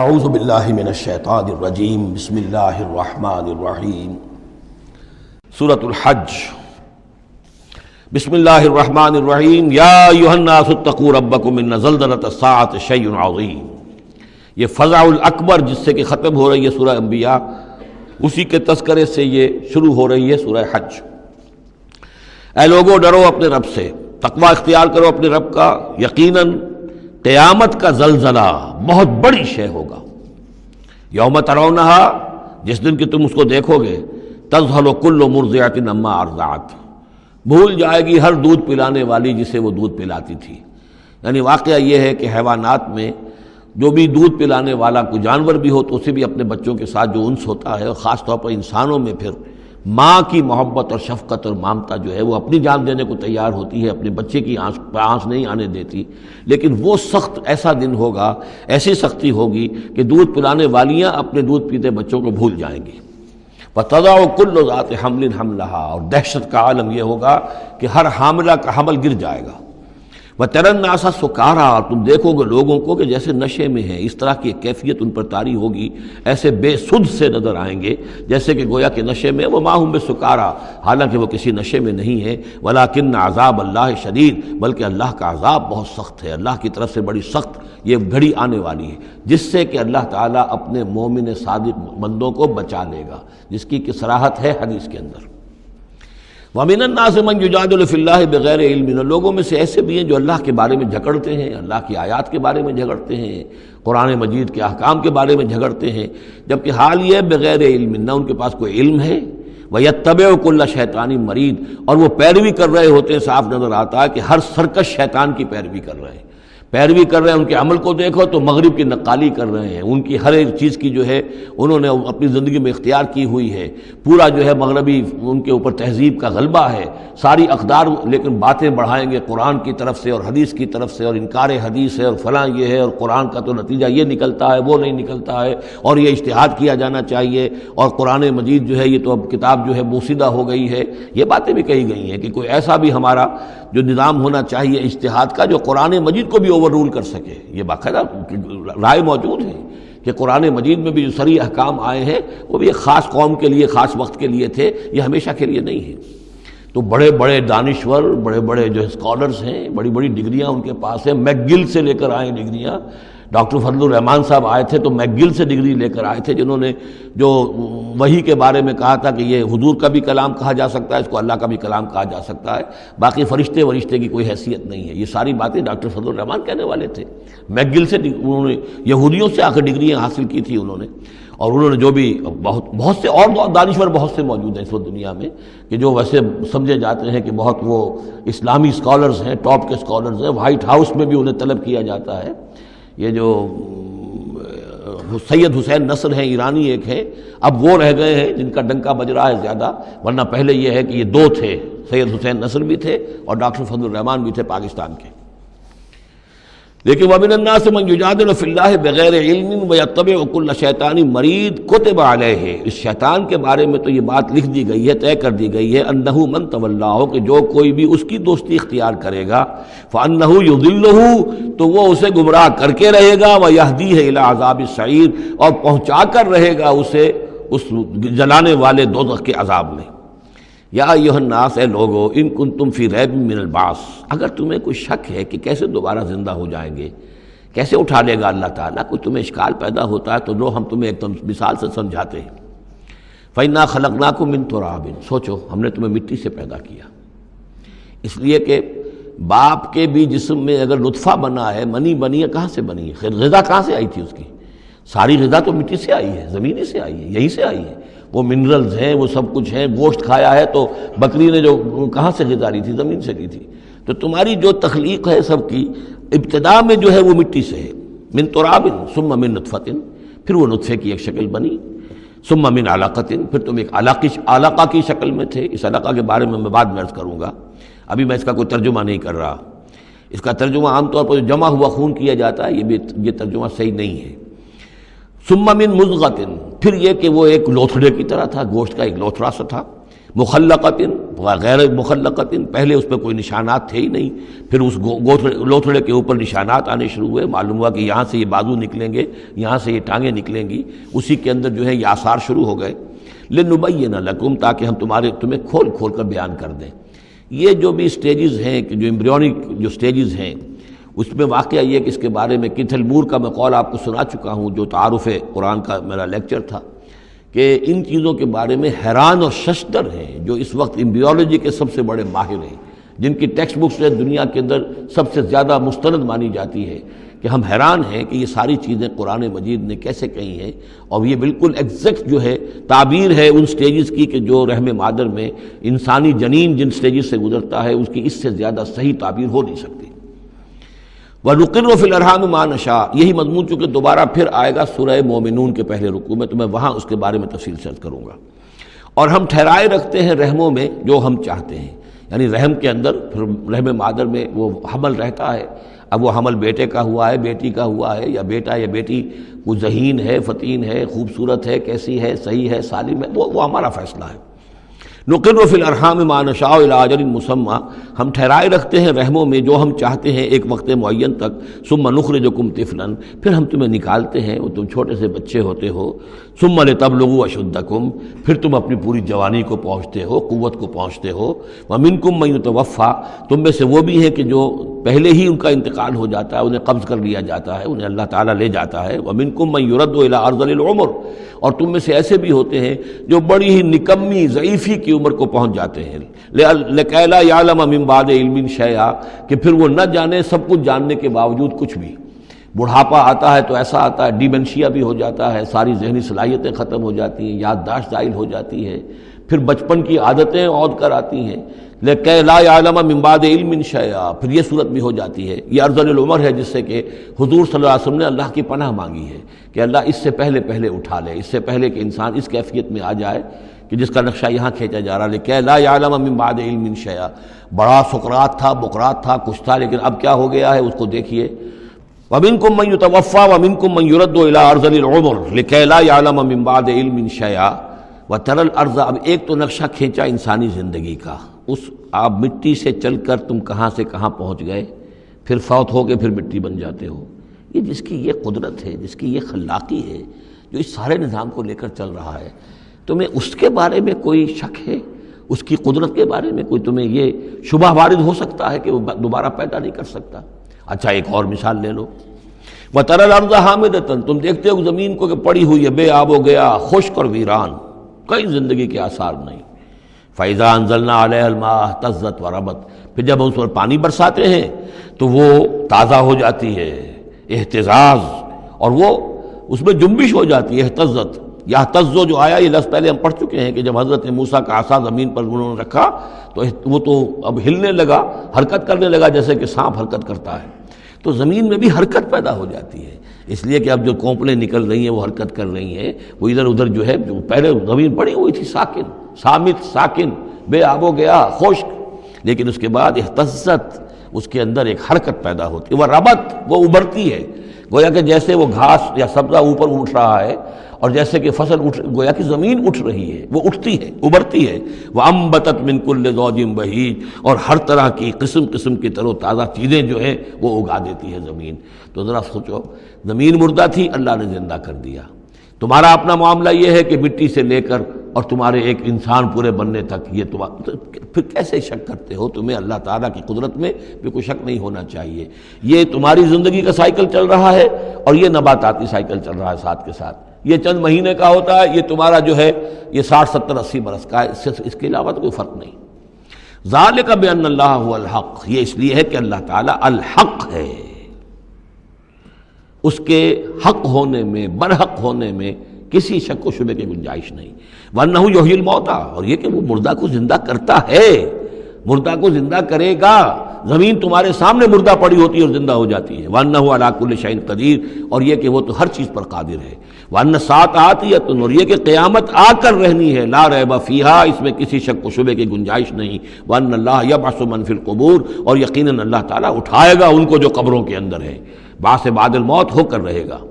اعوذ باللہ من الشیطان الرجیم بسم اللہ الرحمن الرحیم سورۃ الحج بسم اللہ الرحمن الرحیم یا ایھا الناس اتقوا ربکم ان زلزلۃ الساعۃ شیء عظیم۔ یہ فزع الاکبر جس سے کہ ختم ہو رہی ہے سورہ انبیاء، اسی کے تذکرے سے یہ شروع ہو رہی ہے سورہ حج۔ اے لوگو ڈرو اپنے رب سے، تقوی اختیار کرو اپنے رب کا، یقیناً قیامت کا زلزلہ بہت بڑی شے ہوگا۔ یوم ترونہا، جس دن کہ تم اس کو دیکھو گے، تذہل کل مرضعۃ عما ارضعت، بھول جائے گی ہر دودھ پلانے والی جسے وہ دودھ پلاتی تھی۔ یعنی واقعہ یہ ہے کہ حیوانات میں جو بھی دودھ پلانے والا کوئی جانور بھی ہو تو اسے بھی اپنے بچوں کے ساتھ جو انس ہوتا ہے، اور خاص طور پر انسانوں میں پھر ماں کی محبت اور شفقت اور ممتا جو ہے وہ اپنی جان دینے کو تیار ہوتی ہے، اپنے بچے کی آنچ نہیں آنے دیتی۔ لیکن وہ سخت ایسا دن ہوگا، ایسی سختی ہوگی کہ دودھ پلانے والیاں اپنے دودھ پیتے بچوں کو بھول جائیں گی۔ وَتَضَعُ كُلُّ ذَاتِ حَمْلٍ حَمْلَهَا، اور دہشت کا عالم یہ ہوگا کہ ہر حاملہ کا حمل گر جائے گا۔ وَتَرَى النَّاسَ سُكَارَىٰ، اور تم دیکھو گے لوگوں کو کہ جیسے نشے میں ہیں، اس طرح کی ایک کیفیت ان پر طاری ہوگی، ایسے بے سدھ سے نظر آئیں گے جیسے کہ گویا کہ نشے میں، وَمَا هُم بِسُكَارَىٰ، حالانکہ وہ کسی نشے میں نہیں ہے، وَلَٰكِنَّ عَذَابَ اللَّهِ شَدِيدٌ، بلکہ اللہ کا عذاب بہت سخت ہے، اللہ کی طرف سے بڑی سخت یہ گھڑی آنے والی ہے جس سے کہ اللہ تعالیٰ اپنے مومن صادق بندوں کو بچا لے گا، جس کی کہ صراحت ہے حدیث کے اندر۔ وَمِنَ النَّاسِ مَن يُجَادِلُ فِي اللَّهِ بِغَيْرِ عِلْمٍ، لوگوں میں سے ایسے بھی ہیں جو اللہ کے بارے میں جھگڑتے ہیں، اللہ کی آیات کے بارے میں جھگڑتے ہیں، قرآن مجید کے احکام کے بارے میں جھگڑتے ہیں، جبکہ حال یہ ہے بغیر علم، نہ ان کے پاس کوئی علم ہے، وَيَتَّبِعُ كُلَّ شَيْطَانٍ مَرِيدٍ، اور وہ پیروی کر رہے ہوتے ہیں، صاف نظر آتا ہے کہ ہر سرکش شیطان کی پیروی کر رہے ہیں، ان کے عمل کو دیکھو تو مغرب کی نقالی کر رہے ہیں، ان کی ہر ایک چیز کی جو ہے انہوں نے اپنی زندگی میں اختیار کی ہوئی ہے، پورا جو ہے مغربی ان کے اوپر تہذیب کا غلبہ ہے، ساری اقدار، لیکن باتیں بڑھائیں گے قرآن کی طرف سے اور حدیث کی طرف سے، اور انکار حدیث ہے اور فلاں یہ ہے، اور قرآن کا تو نتیجہ یہ نکلتا ہے وہ نہیں نکلتا ہے، اور یہ اجتہاد کیا جانا چاہیے، اور قرآن مجید جو ہے یہ تو اب کتاب جو ہے بوسیدہ ہو گئی ہے۔ یہ باتیں بھی کہی گئی ہیں کہ کوئی ایسا بھی ہمارا جو نظام ہونا چاہیے اجتہاد کا جو قرآن مجید کو بھی اوور رول کر سکے۔ یہ باقاعدہ رائے موجود ہے کہ قرآن مجید میں بھی جو صریح احکام آئے ہیں وہ بھی ایک خاص قوم کے لیے، خاص وقت کے لیے تھے، یہ ہمیشہ کے لیے نہیں ہے۔ تو بڑے بڑے دانشور، بڑے بڑے جو اسکالرز ہیں، بڑی بڑی ڈگریاں ان کے پاس ہیں، میک گل سے لے کر آئے ڈگریاں۔ ڈاکٹر فضل الرحمان صاحب آئے تھے تو میک گل سے ڈگری لے کر آئے تھے، جنہوں نے جو وحی کے بارے میں کہا تھا کہ یہ حضور کا بھی کلام کہا جا سکتا ہے، اس کو اللہ کا بھی کلام کہا جا سکتا ہے، باقی فرشتے کی کوئی حیثیت نہیں ہے۔ یہ ساری باتیں ڈاکٹر فضل الرحمان کہنے والے تھے۔ میک گل سے انہوں نے یہودیوں سے آ کر ڈگریاں حاصل کی تھی انہوں نے، اور انہوں نے جو بھی بہت سے اور دانشور بہت سے موجود ہیں اس وقت دنیا میں کہ جو ویسے سمجھے جاتے ہیں کہ بہت وہ اسلامی اسکالرز ہیں، ٹاپ کے اسکالرز ہیں، وائٹ ہاؤس میں بھی انہیں طلب کیا جاتا ہے۔ یہ جو سید حسین نصر ہیں، ایرانی ایک ہیں، اب وہ رہ گئے ہیں جن کا ڈنکا بج رہا ہے زیادہ، ورنہ پہلے یہ ہے کہ یہ دو تھے، سید حسین نصر بھی تھے اور ڈاکٹر فضل الرحمان بھی تھے پاکستان کے۔ لیکن وَمِنَ النَّاسِ مَن يُجَادِلُ فِي اللَّهِ بِغَيْرِ عِلْمٍ وَيَتَّبِعُ كُلَّ شَيْطَانٍ مَرِيدٍ كُتِبَ عَلَيْهِ، اس شیطان کے بارے میں تو یہ بات لکھ دی گئی ہے، طے کر دی گئی ہے، أَنَّهُ مَن تَوَلَّاهُ، کہ جو کوئی بھی اس کی دوستی اختیار کرے گا، فَأَنَّهُ يُضِلُّهُ، تو وہ اسے گمراہ کر کے رہے گا، وَيَهْدِيهِ إِلَىٰ عَذَابِ السَّعِيرِ، اور پہنچا کر رہے گا اسے اس جلانے والے دوزخ کے عذاب میں۔ یا ایھا الناس، اے لوگو، ان کنتم فی ریب من البعث، اگر تمہیں کوئی شک ہے کہ کیسے دوبارہ زندہ ہو جائیں گے، کیسے اٹھا لے گا اللہ تعالیٰ، کوئی تمہیں اشکال پیدا ہوتا ہے تو لو ہم تمہیں ایک مثال سے سمجھاتے ہیں۔ فَإِنَّا خَلَقْنَاكُم مِّن تُرَابٍ، سوچو ہم نے تمہیں مٹی سے پیدا کیا، اس لیے کہ باپ کے بھی جسم میں اگر نطفہ بنا ہے، منی بنی ہے، کہاں سے بنی ہے؟ غذا کہاں سے آئی تھی اس کی؟ ساری غذا تو مٹی سے آئی ہے، زمین سے آئی ہے، یہیں سے آئی ہے، وہ منرلز ہیں، وہ سب کچھ ہیں، گوشت کھایا ہے تو بکری نے جو کہاں سے غذا لی تھی؟ زمین سے لی تھی۔ تو تمہاری جو تخلیق ہے سب کی ابتدا میں جو ہے وہ مٹی سے ہے، من تراب ثم من نطفۃ، پھر وہ نطفے کی ایک شکل بنی، ثم من علقۃ، پھر تم ایک علقہ کی شکل میں تھے۔ اس علقہ کے بارے میں بعد میں عرض کروں گا، ابھی میں اس کا کوئی ترجمہ نہیں کر رہا۔ اس کا ترجمہ عام طور پر جمع ہوا خون کیا جاتا ہے، یہ ترجمہ صحیح نہیں ہے۔ ثم من مضغۃ، پھر یہ کہ وہ ایک لوتھڑے کی طرح تھا، گوشت کا ایک لوتھڑا سا تھا، مخلقۃ غیر مخلقۃ، پہلے اس پہ کوئی نشانات تھے ہی نہیں، پھر اس لوتھڑے کے اوپر نشانات آنے شروع ہوئے، معلوم ہوا کہ یہاں سے یہ بازو نکلیں گے، یہاں سے یہ ٹانگیں نکلیں گی، اسی کے اندر جو ہے یہ آثار شروع ہو گئے۔ لنبین لکم، تاکہ ہم تمہیں کھول کھول کر بیان کر دیں۔ یہ جو بھی سٹیجز ہیں، کہ جو ایمبریونک جو سٹیجز ہیں، اس میں واقعہ یہ کہ اس کے بارے میں کیتھل مور کا میں قول آپ کو سنا چکا ہوں، جو تعارف قرآن کا میرا لیکچر تھا، کہ ان چیزوں کے بارے میں حیران اور ششدر ہیں جو اس وقت ایمبریولوجی کے سب سے بڑے ماہر ہیں، جن کی ٹیکسٹ بکس دنیا کے اندر سب سے زیادہ مستند مانی جاتی ہے، کہ ہم حیران ہیں کہ یہ ساری چیزیں قرآن مجید نے کیسے کہی ہیں، اور یہ بالکل ایگزیکٹ جو ہے تعبیر ہے ان سٹیجز کی، کہ جو رحم مادر میں انسانی جنین جن سٹیجز سے گزرتا ہے اس کی اس سے زیادہ صحیح تعبیر ہو نہیں سکتی۔ وَنُقِرُّ فِي الْأَرْحَامِ مَا نَشَاءُ، یہی مضمون چونکہ دوبارہ پھر آئے گا سورہ مومنون کے پہلے رکوع میں، تو میں وہاں اس کے بارے میں تفصیل سے عرض کروں گا۔ اور ہم ٹھہرائے رکھتے ہیں رحموں میں جو ہم چاہتے ہیں، یعنی رحم کے اندر پھر رحم مادر میں وہ حمل رہتا ہے، اب وہ حمل بیٹے کا ہوا ہے، بیٹی کا ہوا ہے، یا بیٹا یا بیٹی وہ ذہین ہے، فتین ہے، خوبصورت ہے، کیسی ہے، صحیح ہے، سالم ہے، وہ ہمارا فیصلہ ہے۔ نقر فی الارحام ما نشاء الی اجل مسمى، ہم ٹھہرائے رکھتے ہیں رحموں میں جو ہم چاہتے ہیں ایک وقت معین تک، ثم نخرجکم طفلا، پھر ہم تمہیں نکالتے ہیں، وہ تم چھوٹے سے بچے ہوتے ہو، ثم لتبلغوا اشدکم، پھر تم اپنی پوری جوانی کو پہنچتے ہو، قوت کو پہنچتے ہو، ومنکم من یتوفی، تم میں سے وہ بھی ہیں کہ جو پہلے ہی ان کا انتقال ہو جاتا ہے، انہیں قبض کر لیا جاتا ہے، انہیں اللہ تعالیٰ لے جاتا ہے، ومنکم من یرد الی ارذل العمر، اور تم میں سے ایسے بھی ہوتے ہیں جو بڑی ہی نکمی ضعیفی کی عمر کو پہنچ جاتے ہیں، لکئی لا یعلم من بعد علم شیئا، کہ پھر وہ نہ جانے سب کچھ جاننے کے باوجود کچھ بھی۔ بڑھاپا آتا ہے تو ایسا آتا ہے، ڈیمنشیا بھی ہو جاتا ہے، ساری ذہنی صلاحیتیں ختم ہو جاتی ہیں، یادداشت زائل ہو جاتی ہے، پھر بچپن کی عادتیں عود کر آتی ہیں، لکئی لا یعلم من بعد علم شیئا، پھر یہ صورت بھی ہو جاتی ہے۔ یہ ارذل العمر ہے جس سے کہ حضور صلی اللہ علیہ وسلم نے اللہ کی پناہ مانگی ہے کہ اللہ اس سے پہلے اٹھا لے، اس سے پہلے کہ انسان اس کیفیت میں آ جائے کہ جس کا نقشہ یہاں کھینچا جا رہا ہے، لکئی لا یعلم من بعد علم شیئا۔ بڑا سقراط تھا، بقراط تھا، کچھ تھا، لیکن اب کیا ہو گیا ہے اس کو دیکھیے۔ وَمِنْكُمْ مَنْ يُتَوَفَّى وَمِنْكُمْ مَنْ يُرَدُّ إِلَىٰ أَرْذَلِ الْعُمُرِ لِكَيْ لَا يَعْلَمَ مِنْ بَعْدِ عِلْمٍ شَيْئًا وَتَرَى الْأَرْضَ، اب ایک تو نقشہ کھینچا انسانی زندگی کا، اس آپ مٹی سے چل کر تم کہاں سے کہاں پہنچ گئے، پھر فوت ہو کے پھر مٹی بن جاتے ہو۔ یہ جس کی یہ قدرت ہے، جس کی یہ خلاقی ہے، جو اس سارے نظام کو لے کر چل رہا ہے، تمہیں اس کے بارے میں کوئی شک ہے؟ اس کی قدرت کے بارے میں کوئی تمہیں یہ شبہ وارد ہو سکتا ہے کہ وہ دوبارہ پیدا نہیں کر سکتا؟ اچھا ایک اور مثال لے لو، وَتَرَى الْأَرْضَ حَامِدَةً، تم دیکھتے ہو زمین کو کہ پڑی ہوئی ہے، بے آب و گیا، خشک اور ویران، کئی زندگی کے آثار نہیں۔ فَإِذَا أَنزَلْنَا عَلَيْهَا الْمَاءَ اهْتَزَّتْ وَرَبَتْ، پھر جب ہم اس پر پانی برساتے ہیں تو وہ تازہ ہو جاتی ہے، اہتزاز، اور وہ اس میں جنبش ہو جاتی ہے، اہتزت۔ یہتزو جو آیا یہ لفظ پہلے ہم پڑھ چکے ہیں کہ جب حضرت موسیٰ کا عصا زمین پر انہوں نے رکھا تو وہ تو اب ہلنے لگا، حرکت کرنے لگا، جیسے کہ سانپ حرکت کرتا ہے۔ تو زمین میں بھی حرکت پیدا ہو جاتی ہے، اس لیے کہ اب جو کونپلیں نکل رہی ہیں وہ حرکت کر رہی ہیں، وہ ادھر ادھر جو ہے، جو پہلے زمین پڑی ہوئی تھی ساکن، صامت، ساکن، بے آب و گیا، خشک، لیکن اس کے بعد اہتزت، اس کے اندر ایک حرکت پیدا ہوتی ہے، وہ ربت، وہ ابھرتی ہے، گویا کہ جیسے وہ گھاس یا سبزہ اوپر اٹھ رہا ہے، اور جیسے کہ فصل گویا کہ زمین اٹھ رہی ہے، وہ اٹھتی ہے، ابھرتی ہے۔ وَأَنبَتَتْ مِن كُلِّ زَوْجٍ بَهِيجٍ، اور ہر طرح کی قسم قسم کی تر و تازہ چیزیں جو ہیں وہ اگا دیتی ہے زمین۔ تو ذرا سوچو، زمین مردہ تھی، اللہ نے زندہ کر دیا۔ تمہارا اپنا معاملہ یہ ہے کہ مٹی سے لے کر اور تمہارے ایک انسان پورے بننے تک، یہ پھر کیسے شک کرتے ہو؟ تمہیں اللہ تعالیٰ کی قدرت میں بھی کوئی شک نہیں ہونا چاہیے۔ یہ تمہاری زندگی کا سائیکل چل رہا ہے اور یہ نباتاتی سائیکل چل رہا ہے ساتھ کے ساتھ، یہ چند مہینے کا ہوتا ہے، یہ تمہارا جو ہے یہ 60 70 80 برس کا ہے، اس کے علاوہ تو کوئی فرق نہیں۔ ذالک بان اللہ هو الحق، یہ اس لیے ہے کہ اللہ تعالیٰ الحق ہے، اس کے حق ہونے میں، برحق ہونے میں کسی شک و شبے کی گنجائش نہیں۔ وَأَنَّهُ يُحْيِي الْمَوْتَى، اور یہ کہ وہ مردہ کو زندہ کرتا ہے، مردہ کو زندہ کرے گا۔ زمین تمہارے سامنے مردہ پڑی ہوتی ہے اور زندہ ہو جاتی ہے۔ وَأَنَّهُ عَلَىٰ كُلِّ شَيْءٍ قَدِيرٌ، اور یہ کہ وہ تو ہر چیز پر قادر ہے۔ وَأَنَّ السَّاعَةَ آتِيَةٌ، اور یہ کہ قیامت آ کر رہنی ہے، لَا رَيْبَ فِيهَا، اس میں کسی شک و شبے کی گنجائش نہیں۔ وَأَنَّ اللَّهَ يَبْعَثُ مَن فِي الْقُبُورِ، اور یقیناً اللہ تعالیٰ اٹھائے گا ان کو جو قبروں کے اندر ہے، بعث بعد الموت ہو کر رہے گا۔